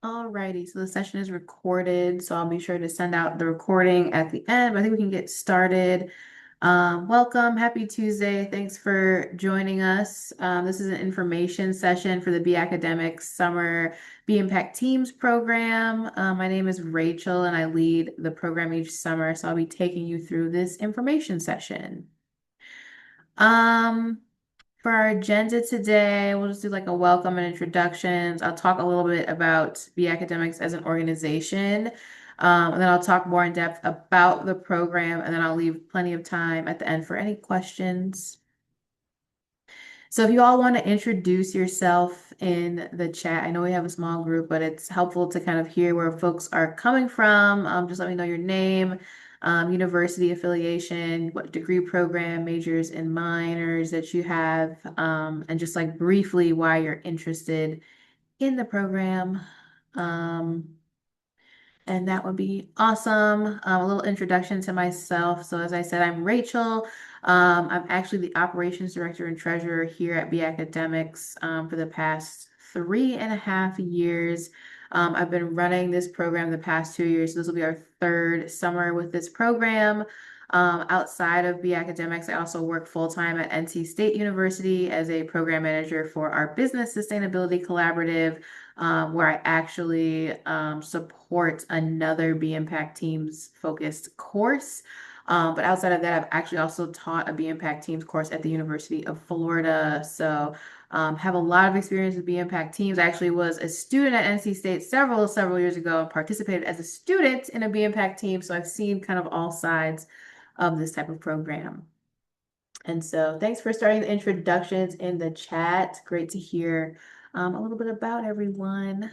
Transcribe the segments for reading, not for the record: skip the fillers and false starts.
Alrighty, so the session is recorded, so I'll be sure to send out the recording at the end. But I think we can get started. Welcome, happy Tuesday. Thanks for joining us. This is an information session for the Be Academics Summer Be Impact Teams program. My name is Rachel and I lead the program each summer, so I'll be taking you through this information session. Um, for our agenda today, we'll just do like a welcome and introductions. I'll talk a little bit about Be Academics as an organization. And then I'll talk more in depth about the program, and then I'll leave plenty of time at the end for any questions. So if you all want to introduce yourself in the chat, I know we have a small group, but it's helpful to kind of hear where folks are coming from. Just let me know your name, university affiliation, what degree program, majors and minors that you have, and just like briefly why you're interested in the program. Um, and that would be awesome. A little introduction to myself. So as I said, I'm Rachel. I'm actually the operations director and treasurer here at Be Academics for the past 3.5 years. I've been running this program the past 2 years. So this will be our third summer with this program. Outside of Be Academics, I also work full-time at NC State University as a program manager for our Business Sustainability Collaborative, where I actually support another Be Impact Teams focused course. But outside of that, I've actually also taught a Be Impact Teams course at the University of Florida. So have a lot of experience with Be Impact Teams. I actually was a student at NC State several years ago and participated as a student in a Be Impact team. So I've seen kind of all sides of this type of program. And so thanks for starting the introductions in the chat. Great to hear a little bit about everyone.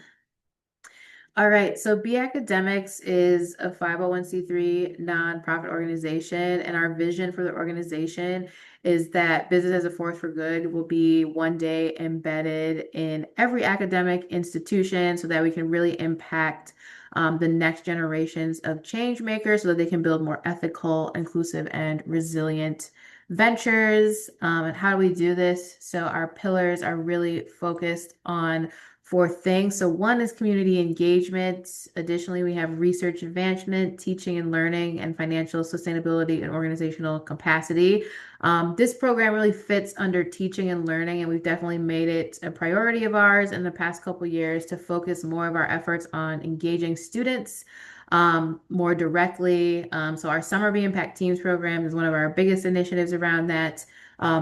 All right, so Be Academics is a 501(c)(3) nonprofit organization, and our vision for the organization is that business as a force for good will be one day embedded in every academic institution so that we can really impact the next generations of change makers so that they can build more ethical, inclusive, and resilient ventures. And how do we do this? So our pillars are really focused on four things. So one is community engagement. Additionally, we have research advancement, teaching and learning, and financial sustainability and organizational capacity. This program really fits under teaching and learning, and we've definitely made it a priority of ours in the past couple years to focus more of our efforts on engaging students more directly. So our Summer Be Impact Teams program is one of our biggest initiatives around that.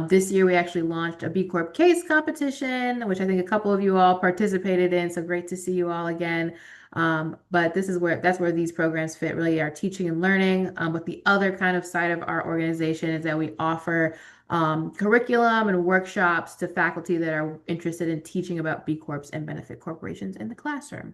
This year, we actually launched a B Corp case competition, which I think a couple of you all participated in. So great to see you all again. But that's where these programs fit, really our teaching and learning. But the other kind of side of our organization is that we offer curriculum and workshops to faculty that are interested in teaching about B Corps and benefit corporations in the classroom.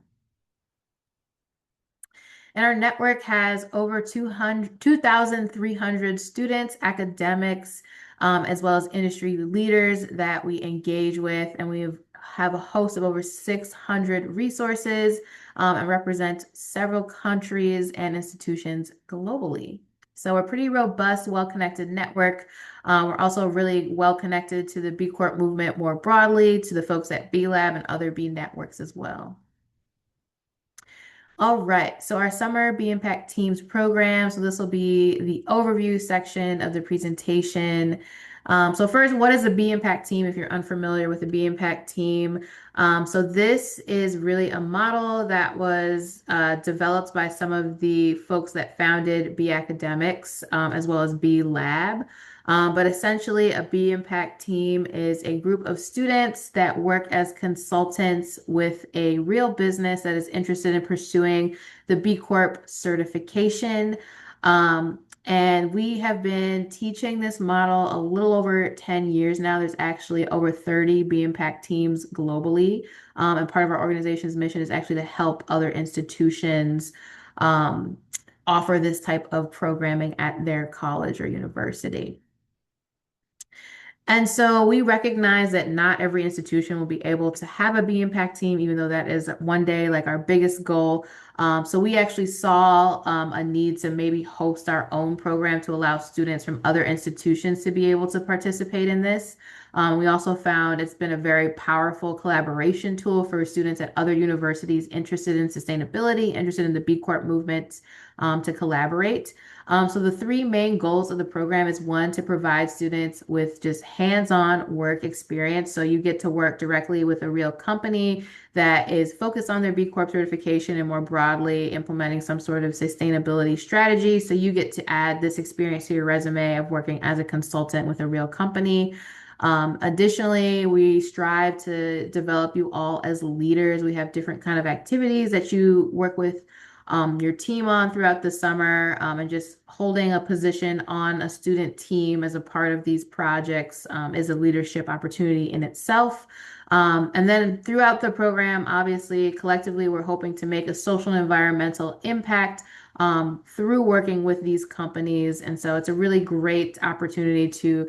And our network has over 2,300 students, academics, as well as industry leaders that we engage with. And we have a host of over 600 resources and represent several countries and institutions globally. So we're a pretty robust, well-connected network. We're also really well-connected to the B Corp movement more broadly, to the folks at B Lab and other B networks as well. All right, so our Summer Be Impact Teams program. So this will be the overview section of the presentation. So first, what is a Be Impact team if you're unfamiliar with the Be Impact team? So this is really a model that was developed by some of the folks that founded Be Academics, as well as Be Lab. But essentially, a Be Impact team is a group of students that work as consultants with a real business that is interested in pursuing the B Corp certification. And we have been teaching this model a little over 10 years now. There's actually over 30 Be Impact teams globally. And part of our organization's mission is actually to help other institutions offer this type of programming at their college or university. And so we recognize that not every institution will be able to have a Be Impact team, even though that is one day like our biggest goal. So we actually saw a need to maybe host our own program to allow students from other institutions to be able to participate in this. We also found it's been a very powerful collaboration tool for students at other universities interested in sustainability, interested in the B Corp movement, to collaborate. So the three main goals of the program is one, to provide students with just hands-on work experience. So you get to work directly with a real company that is focused on their B Corp certification and more broadly implementing some sort of sustainability strategy. So you get to add this experience to your resume of working as a consultant with a real company. Additionally, we strive to develop you all as leaders. We have different kind of activities that you work with your team on throughout the summer, and just holding a position on a student team as a part of these projects is a leadership opportunity in itself. And then throughout the program, obviously, collectively, we're hoping to make a social and environmental impact through working with these companies. And so it's a really great opportunity to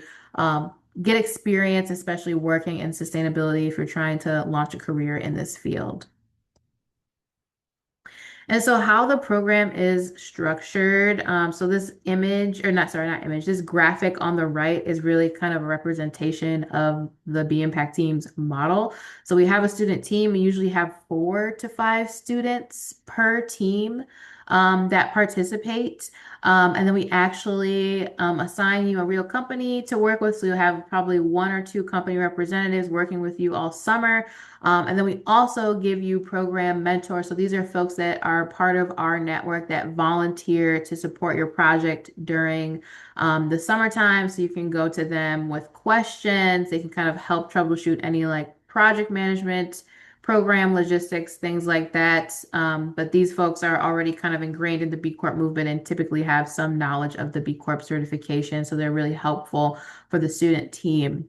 get experience, especially working in sustainability if you're trying to launch a career in this field. And so how the program is structured, so this image, or not, sorry, not image, this graphic on the right is really kind of a representation of the B Impact Team's model. So we have a student team. We usually have 4 to 5 students per team that participate. And then we actually assign you a real company to work with. So you'll have probably 1 or 2 company representatives working with you all summer. And then we also give you program mentors. So these are folks that are part of our network that volunteer to support your project during the summertime. So you can go to them with questions. They can kind of help troubleshoot any like project management, program logistics, things like that. But these folks are already kind of ingrained in the B Corp movement and typically have some knowledge of the B Corp certification. So they're really helpful for the student team.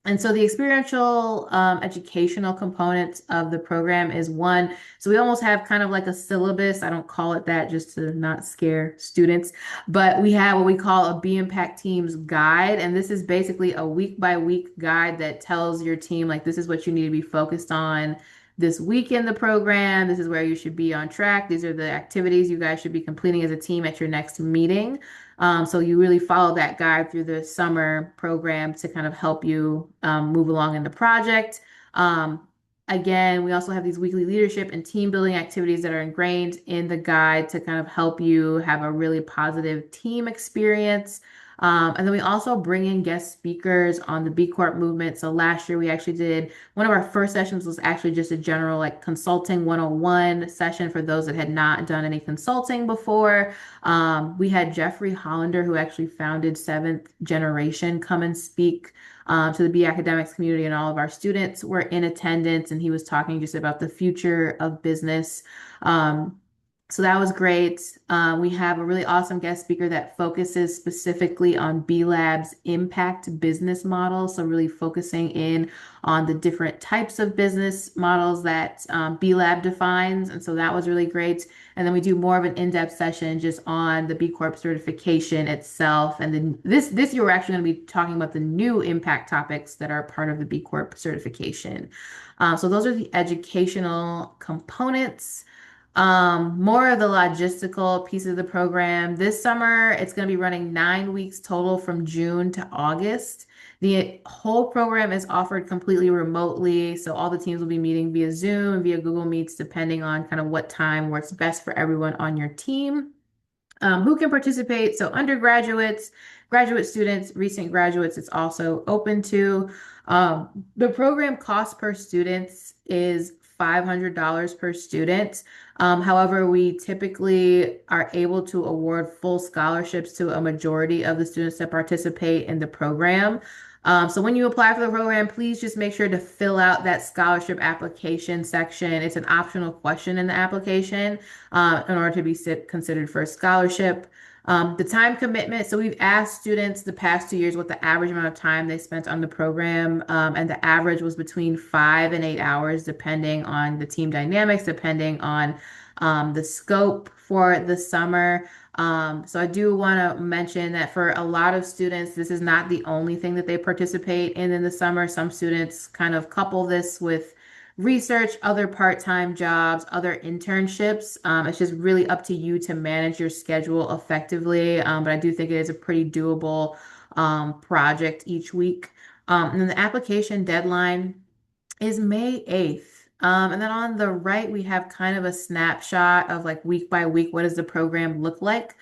And so the experiential educational components of the program is one. So we almost have kind of like a syllabus. I don't call it that just to not scare students, but we have what we call a B Impact Teams guide. And this is basically a week by week guide that tells your team, like, this is what you need to be focused on this week in the program. This is where you should be on track. These are the activities you guys should be completing as a team at your next meeting. So you really follow that guide through the summer program to kind of help you move along in the project. Again, we also have these weekly leadership and team building activities that are ingrained in the guide to kind of help you have a really positive team experience. And then we also bring in guest speakers on the B Corp movement. So last year we actually did one of our first sessions was actually just a general like consulting 101 session for those that had not done any consulting before. We had Jeffrey Hollander, who actually founded Seventh Generation, come and speak to the B Academics community, and all of our students were in attendance, and he was talking just about the future of business. So that was great. We have a really awesome guest speaker that focuses specifically on B Lab's impact business model. So really focusing in on the different types of business models that B Lab defines. And so that was really great. And then we do more of an in-depth session just on the B Corp certification itself. And then this year we're actually going to be talking about the new impact topics that are part of the B Corp certification. So those are the educational components. More of the logistical pieces of the program. This summer, it's going to be running 9 weeks total from June to August. The whole program is offered completely remotely, so all the teams will be meeting via Zoom and via Google Meets, depending on kind of what time works best for everyone on your team. Who can participate? So undergraduates, graduate students, recent graduates, it's also open to. The program cost per student is $500 per student. However, we typically are able to award full scholarships to a majority of the students that participate in the program. So when you apply for the program, please just make sure to fill out that scholarship application section. It's an optional question in the application in order to be considered for a scholarship. The time commitment. So we've asked students the past 2 years what the average amount of time they spent on the program, and the average was between 5 and 8 hours, depending on the team dynamics, depending on the scope for the summer. So I do want to mention that for a lot of students, this is not the only thing that they participate in the summer. Some students kind of couple this with research, other part-time jobs, other internships. It's just really up to you to manage your schedule effectively. But I do think it is a pretty doable project each week. And then the application deadline is May 8th. And then on the right, we have kind of a snapshot of like week by week, what does the program look like?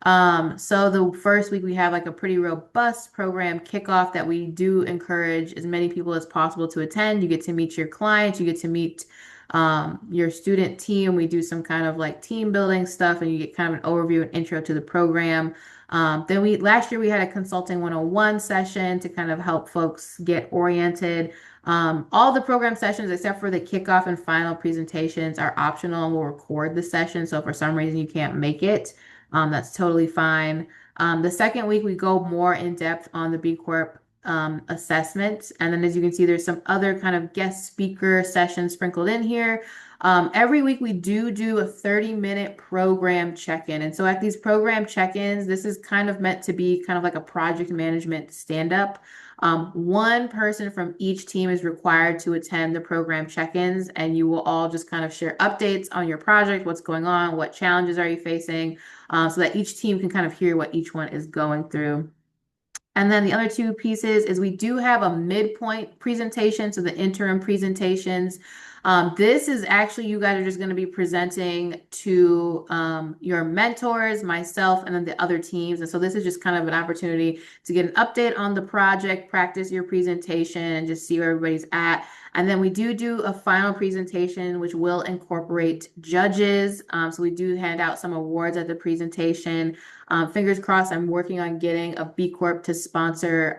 So the first week we have like a pretty robust program kickoff that we do encourage as many people as possible to attend. You get to meet your clients, you get to meet your student team. We do some kind of like team building stuff, and you get kind of an overview and intro to the program. Then last year we had a consulting 101 session to kind of help folks get oriented. All the program sessions, except for the kickoff and final presentations, are optional and we'll record the session. So if for some reason you can't make it, that's totally fine. The second week, we go more in depth on the B Corp assessment. And then as you can see, there's some other kind of guest speaker sessions sprinkled in here. Every week we do a 30-minute program check-in. And so at these program check-ins, this is kind of meant to be kind of like a project management stand-up. One person from each team is required to attend the program check-ins, and you will all just kind of share updates on your project, what's going on, what challenges are you facing, so that each team can kind of hear what each one is going through. And then the other two pieces is we do have a midpoint presentation, so the interim presentations. This is actually, you guys are just going to be presenting to your mentors, myself, and then the other teams. And so this is just kind of an opportunity to get an update on the project, practice your presentation, and just see where everybody's at. And then we do a final presentation, which will incorporate judges. So we do hand out some awards at the presentation. Fingers crossed, I'm working on getting a B Corp to sponsor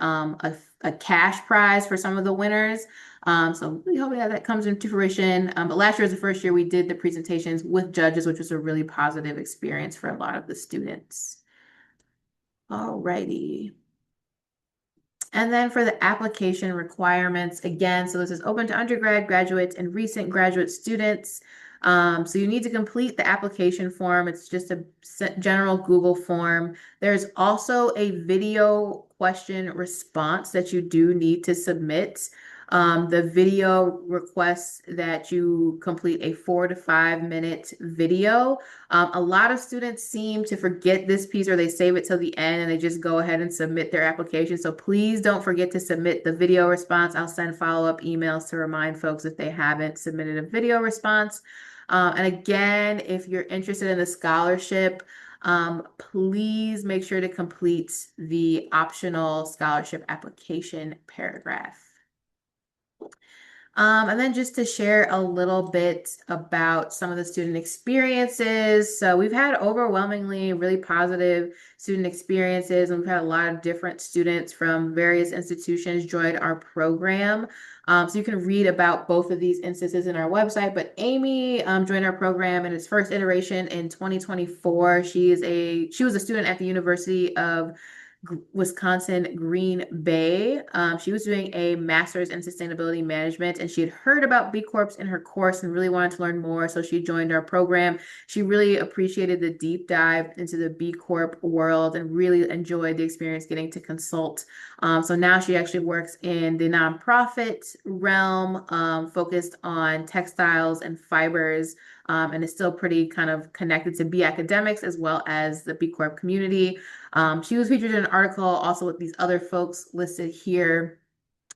a cash prize for some of the winners. So really hoping that comes into fruition. But last year was the first year we did the presentations with judges, which was a really positive experience for a lot of the students. Alrighty. And then for the application requirements, again, so this is open to undergrad, graduates, and recent graduate students. So you need to complete the application form. It's just a general Google form. There's also a video question response that you do need to submit. The video requests that you complete a 4 to 5 minute video. A lot of students seem to forget this piece, or they save it till the end and they just go ahead and submit their application. So please don't forget to submit the video response. I'll send follow-up emails to remind folks if they haven't submitted a video response. And again, if you're interested in the scholarship, please make sure to complete the optional scholarship application paragraph. And then just to share a little bit about some of the student experiences. So we've had overwhelmingly really positive student experiences, and we've had a lot of different students from various institutions join our program. So you can read about both of these instances in our website. But Amy joined our program in its first iteration in 2024. She was a student at the University of Wisconsin Green Bay. She was doing a master's in sustainability management, and she had heard about B Corps in her course and really wanted to learn more. So she joined our program. She really appreciated the deep dive into the B Corp world and really enjoyed the experience getting to consult. So now she actually works in the nonprofit realm, focused on textiles and fibers, and is still pretty kind of connected to B Academics as well as the B Corp community. She was featured in an article also with these other folks listed here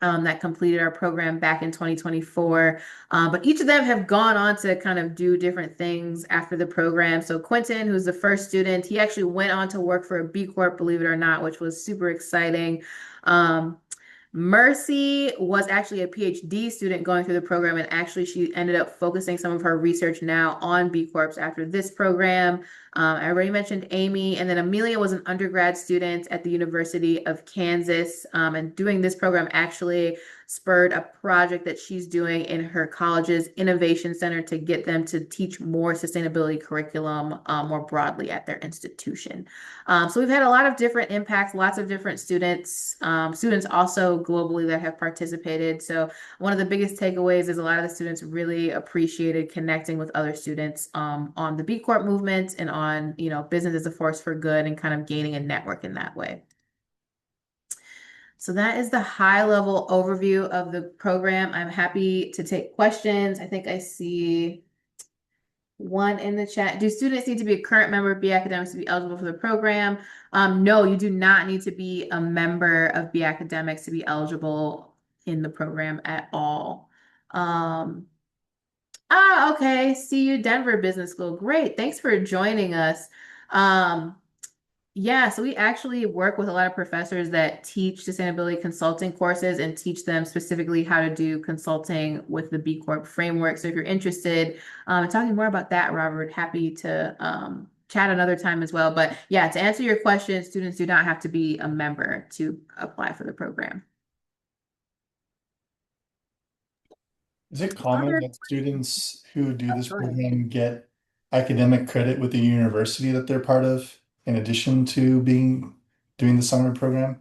that completed our program back in 2024. But each of them have gone on to kind of do different things after the program. So Quentin, who's the first student, he actually went on to work for a B Corp, believe it or not, which was super exciting. Mercy was actually a PhD student going through the program, and actually she ended up focusing some of her research now on B Corps after this program. I already mentioned Amy, and then Amelia was an undergrad student at the University of Kansas, and doing this program actually spurred a project that she's doing in her college's innovation center to get them to teach more sustainability curriculum more broadly at their institution. So we've had a lot of different impacts, lots of different students, students also globally that have participated. So one of the biggest takeaways is a lot of the students really appreciated connecting with other students on the B Corp movement and on, business as a force for good, and kind of gaining a network in that way. So that is the high level overview of the program. I'm happy to take questions. I think I see One in the chat. Do students need to be a current member of B Academics to be eligible for the program? No, you do not need to be a member of B Academics to be eligible in the program at all. Um, okay. See you, Denver Business School. Great. Thanks for joining us. Um, yeah, so we actually work with a lot of professors that teach sustainability consulting courses and teach them specifically how to do consulting with the B Corp framework. So if you're interested in talking more about that, Robert, happy to chat another time as well. But yeah, to answer your question, students do not have to be a member to apply for the program. Is it common Other, that students who do this go ahead. program get academic credit with the university that they're part of, in addition to being doing the summer program?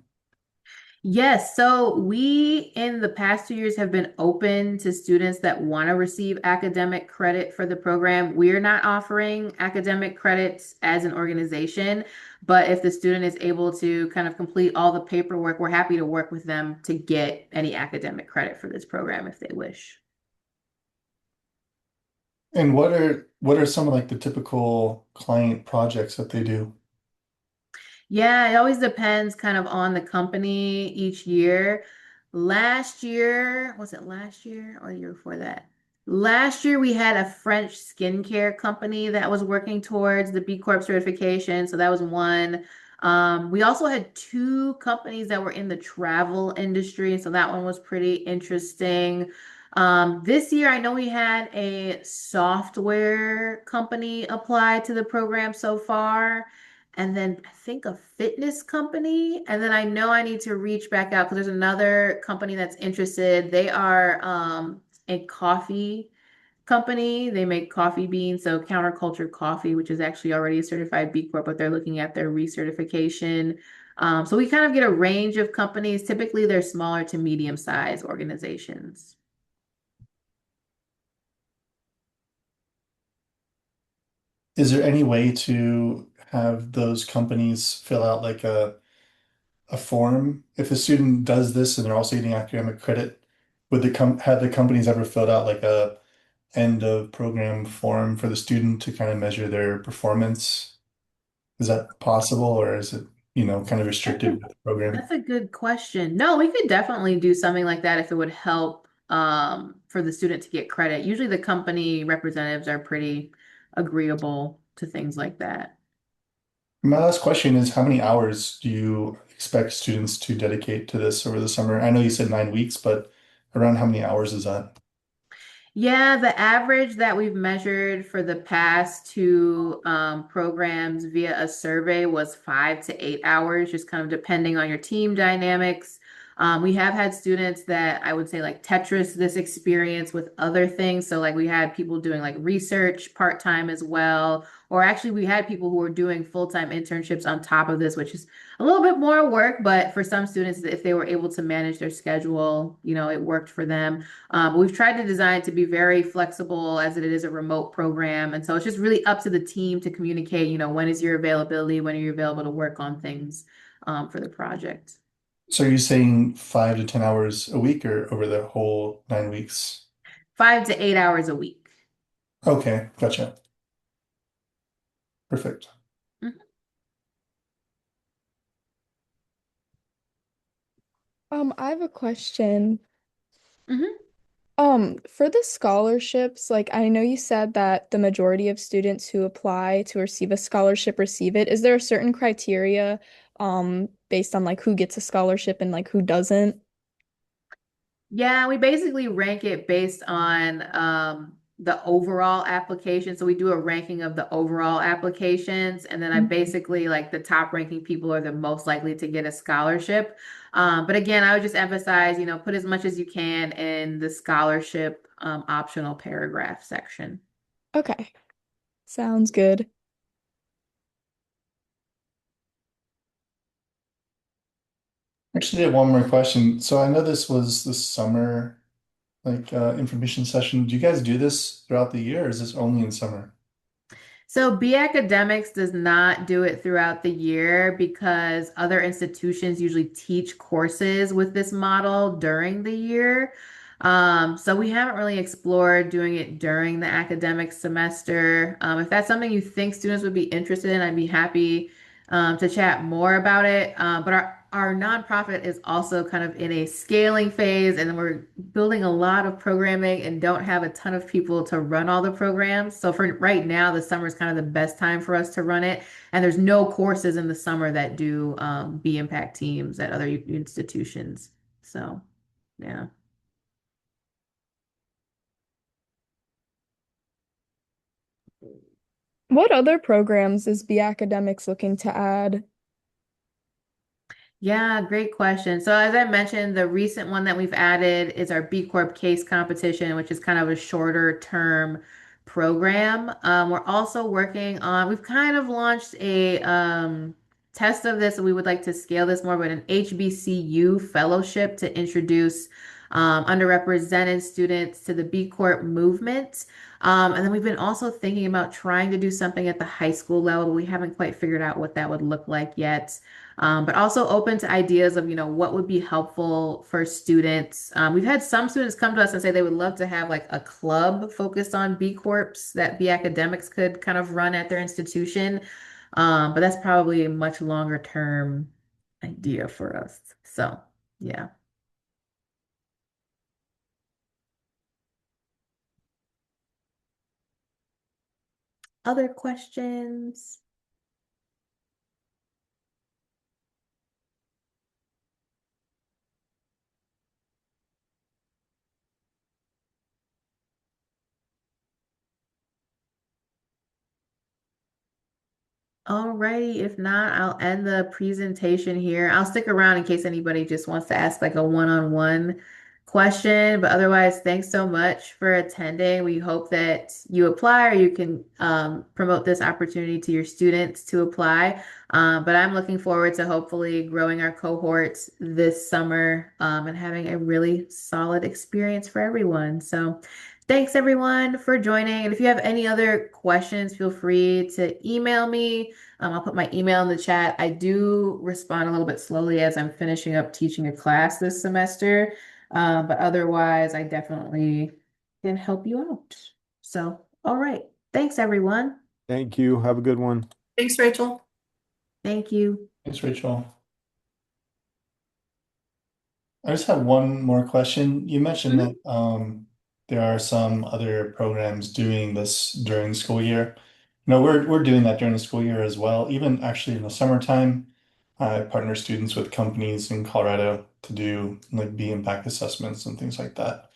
Yes, so we in the past 2 years have been open to students that want to receive academic credit for the program. We're not offering academic credits as an organization, but if the student is able to kind of complete all the paperwork, we're happy to work with them to get any academic credit for this program if they wish. And what are some of like the typical client projects that they do? Yeah, it always depends kind of on the company each year. Last year, was it last year or the year before that? Last year, we had a French skincare company that was working towards the B Corp certification. So that was one. We also had two companies that were in the travel industry. So that one was pretty interesting. This year, I know we had a software company apply to the program so far and then I think a fitness company. And then I know I need to reach back out because there's another company that's interested. They are a coffee company. They make coffee beans, so Counterculture Coffee, which is actually already a certified B Corp, but they're looking at their recertification. So we kind of get a range of companies. Typically, they're smaller to medium-sized organizations. Is there any way to have those companies fill out like a form? If a student does this and they're also getting academic credit, would the com have the companies ever filled out like a end of program form for the student to kind of measure their performance? Is that possible, or is it, kind of That's restricted a with the program? That's a good question. No, we could definitely do something like that if it would help for the student to get credit. Usually the company representatives are pretty agreeable to things like that. My last question is, how many hours do you expect students to dedicate to this over the summer? I know you said 9 weeks, but around how many hours is that? Yeah, the average that we've measured for the past two programs via a survey was 5 to 8 hours, just kind of depending on your team dynamics. We have had students that I would say like Tetris this experience with other things. So like we had people doing like research part-time as well, or actually we had people who were doing full-time internships on top of this, which is a little bit more work, but for some students, if they were able to manage their schedule, it worked for them. But we've tried to design it to be very flexible as it is a remote program. And so it's just really up to the team to communicate, when is your availability, when are you available to work on things for the project. So are you saying 5 to 10 hours a week or over the whole 9 weeks? 5 to 8 hours a week. Okay, gotcha. Perfect. Mhm. I have a question. Mhm. For the scholarships, like I know you said that the majority of students who apply to receive a scholarship receive it. Is there a certain criteria, based on like who gets a scholarship and like who doesn't? Yeah, we basically rank it based on the overall application. So we do a ranking of the overall applications, and then I basically like the top ranking people are the most likely to get a scholarship. But again, I would just emphasize, put as much as you can in the scholarship optional paragraph section. Okay, sounds good. Actually, I have one more question. So I know this was the summer information session. Do you guys do this throughout the year, or is this only in summer? So B Academics does not do it throughout the year because other institutions usually teach courses with this model during the year. So we haven't really explored doing it during the academic semester. If that's something you think students would be interested in, I'd be happy to chat more about it. But our nonprofit is also kind of in a scaling phase, and we're building a lot of programming and don't have a ton of people to run all the programs. So for right now, the summer is kind of the best time for us to run it. And there's no courses in the summer that do B Impact teams at other institutions. So yeah. What other programs is B Academics looking to add? Yeah, great question. So as I mentioned, the recent one that we've added is our B Corp case competition, which is kind of a shorter term program. We're also working on, we've kind of launched a test of this, and we would like to scale this more, but an HBCU fellowship to introduce underrepresented students to the B Corp movement. And then we've been also thinking about trying to do something at the high school level, but we haven't quite figured out what that would look like yet. But also open to ideas of, what would be helpful for students. We've had some students come to us and say they would love to have like a club focused on B Corps that B Academics could kind of run at their institution. But that's probably a much longer term idea for us. So, yeah. Other questions? Alrighty, if not, I'll end the presentation here. I'll stick around in case anybody just wants to ask like a one-on-one question. But otherwise, thanks so much for attending. We hope that you apply or you can promote this opportunity to your students to apply. But I'm looking forward to hopefully growing our cohorts this summer and having a really solid experience for everyone. So thanks everyone for joining. And if you have any other questions, feel free to email me. I'll put my email in the chat. I do respond a little bit slowly as I'm finishing up teaching a class this semester, but otherwise, I definitely can help you out. So, all right. Thanks, everyone. Thank you. Have a good one. Thanks, Rachel. Thank you. Thanks, Rachel. I just have one more question. You mentioned that there are some other programs doing this during the school year. No, we're doing that during the school year as well. Even actually in the summertime, I partner students with companies in Colorado to do like B impact assessments and things like that.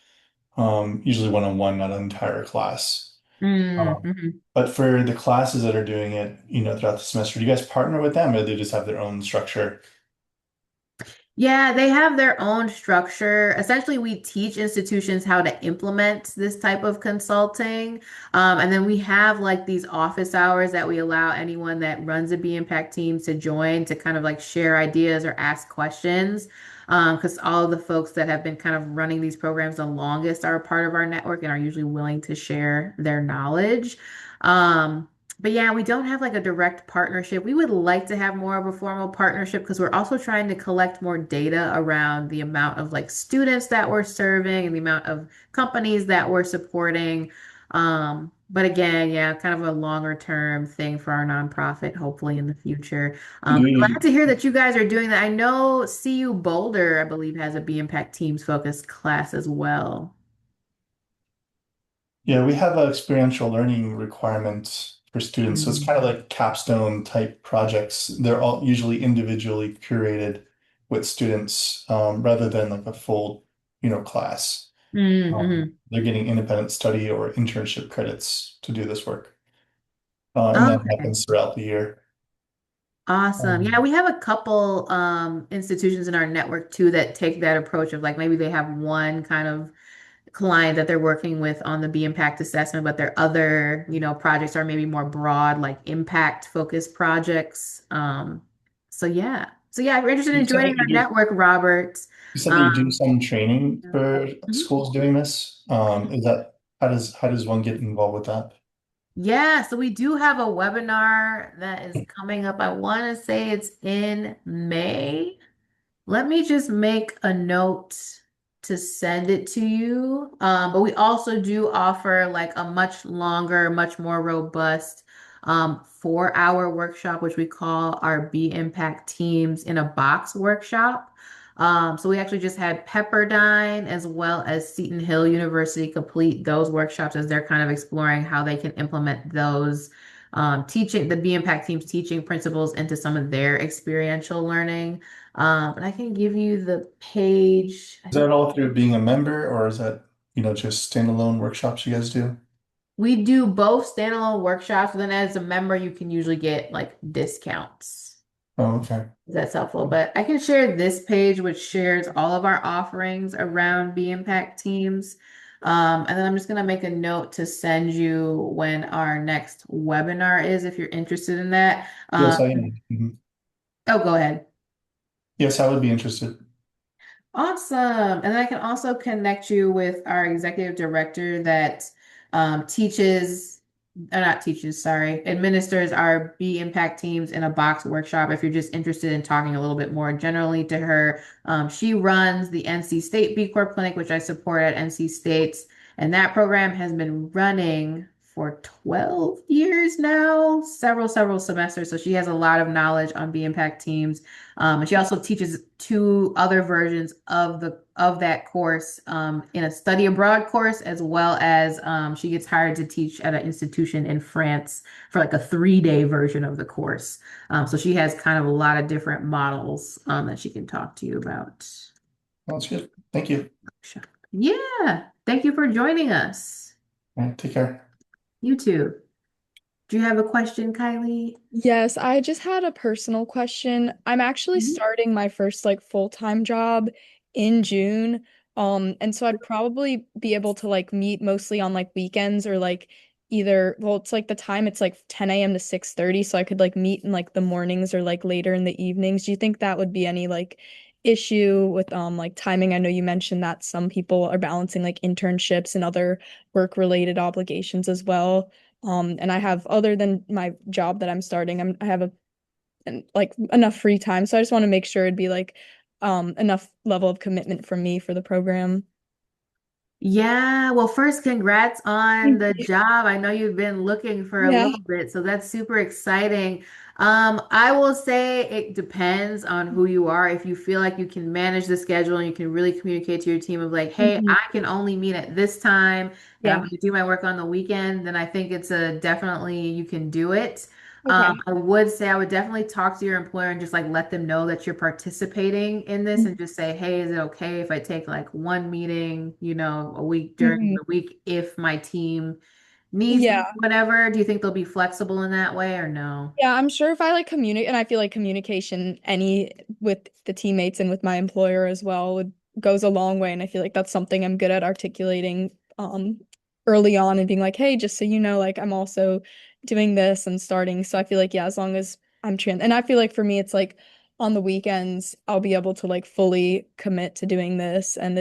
Usually one-on-one, not an entire class. Mm-hmm. But for the classes that are doing it, throughout the semester, do you guys partner with them or do they just have their own structure? Yeah, they have their own structure. Essentially, we teach institutions how to implement this type of consulting. And then we have like these office hours that we allow anyone that runs a B Impact team to join to kind of like share ideas or ask questions. Because all of the folks that have been kind of running these programs the longest are a part of our network and are usually willing to share their knowledge. Um, but yeah, we don't have like a direct partnership. We would like to have more of a formal partnership because we're also trying to collect more data around the amount of like students that we're serving and the amount of companies that we're supporting. But again, yeah, kind of a longer term thing for our nonprofit, hopefully in the future. But glad to hear that you guys are doing that. I know CU Boulder, I believe, has a B Impact Teams focused class as well. Yeah, we have an experiential learning requirement for students. So it's kind of like capstone type projects. They're all usually individually curated with students, rather than like a full, class. Mm-hmm. They're getting independent study or internship credits to do this work. And that Okay. happens throughout the year. Awesome. Yeah, Um, we have a couple institutions in our network too that take that approach of like maybe they have one kind of client that they're working with on the B impact assessment, but their other, projects are maybe more broad, like impact focused projects. So yeah, if you're interested you in said joining that our network, Robert. you said that you do Um, some training for mhm. schools doing this. Is that how does one get involved with that? Yeah, so we do have a webinar that is coming up. I want to say it's in May. Let me just make a note to send it to you. But we also do offer like a much longer, much more robust 4-hour workshop, which we call our Be Impact Teams in a Box workshop. So we actually just had Pepperdine as well as Seton Hill University complete those workshops as they're kind of exploring how they can implement those teaching the Be Impact Teams teaching principles into some of their experiential learning. And I can give you the page. I Is that think all through being a member, or is that, just standalone workshops you guys do? we do both standalone workshops, and then as a member, you can usually get like discounts. Oh, okay. That's helpful. But I can share this page, which shares all of our offerings around Be Impact Teams. And then I'm just going to make a note to send you when our next webinar is, if you're interested in that. Yes, I am. Mhm. Oh, go ahead. Yes, I would be interested. Awesome. And then I can also connect you with our executive director that teaches, not teaches, sorry, administers our Be Impact Teams in a Box workshop. If you're just interested in talking a little bit more generally to her, she runs the NC State B Corp Clinic, which I support at NC State. And that program has been running for 12 years now, several semesters. So she has a lot of knowledge on Be Impact Teams. And she also teaches 2 other versions of that course in a study abroad course, as well as she gets hired to teach at an institution in France for like a 3-day version of the course. So she has kind of a lot of different models that she can talk to you about. That's good. Thank you. Yeah, thank you for joining us. All right, take care. You too. Do you have a question, Kylie? Yes, I just had a personal question. I'm actually Mhm. starting my first like full-time job in June. And so I'd probably be able to like meet mostly on like weekends or like either, well, it's like the time it's like 10 a.m. to 6:30, so I could like meet in like the mornings or like later in the evenings. Do you think that would be any like issue with like timing? I know you mentioned that some people are balancing like internships and other work-related obligations as well. And I have, other than my job that I'm starting, I have like enough free time. So I just want to make sure it'd be like enough level of commitment from me for the program. Yeah, well, first, congrats on Thank the you. job. I know you've been looking for a Yeah. little bit, so that's super exciting. I will say it depends on who you are. If you feel like you can manage the schedule and you can really communicate to your team of like, hey, Mhm. I can only meet at this time and I'm Yeah. going to do my work on the weekend, then I think it's a definitely you can do it. Okay. I would say I would definitely talk to your employer and just like let them know that you're participating in this and just say, hey, is it okay if I take like one meeting, a week during Mhm. the week if my team needs me, Yeah. whatever? Do you think they'll be flexible in that way or no? Yeah, I'm sure if I like communicate, and I feel like communication any with the teammates and with my employer as well would goes a long way. And I feel like that's something I'm good at articulating early on and being like, hey, just so you know, like I'm also doing this and starting. So I feel like, yeah, as long as I'm trans, and I feel like for me it's like on the weekends I'll be able to like fully commit to doing this. And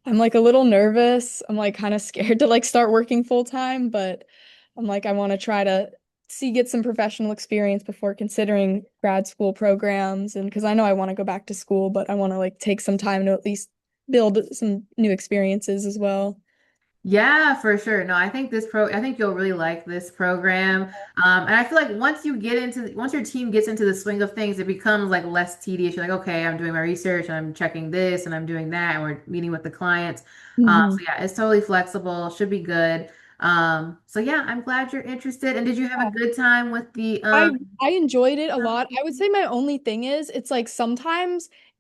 I'm like a little nervous. I'm like kind of scared to like start working full time, but I'm like I want to try to get some professional experience before considering grad school programs, and because I know I want to go back to school, but I want to like take some time to at least build some new experiences as well. Yeah, for sure. No, I think you'll really like this program. And I feel like once your team gets into the swing of things, it becomes like less tedious. You're like, okay, I'm doing my research and I'm checking this and I'm doing that and we're meeting with the clients. So Mhm. yeah, it's totally flexible, should be good. So yeah, I'm glad you're interested. And did you have a good time with the I I enjoyed it a lot. I would say my only thing is it's like sometimes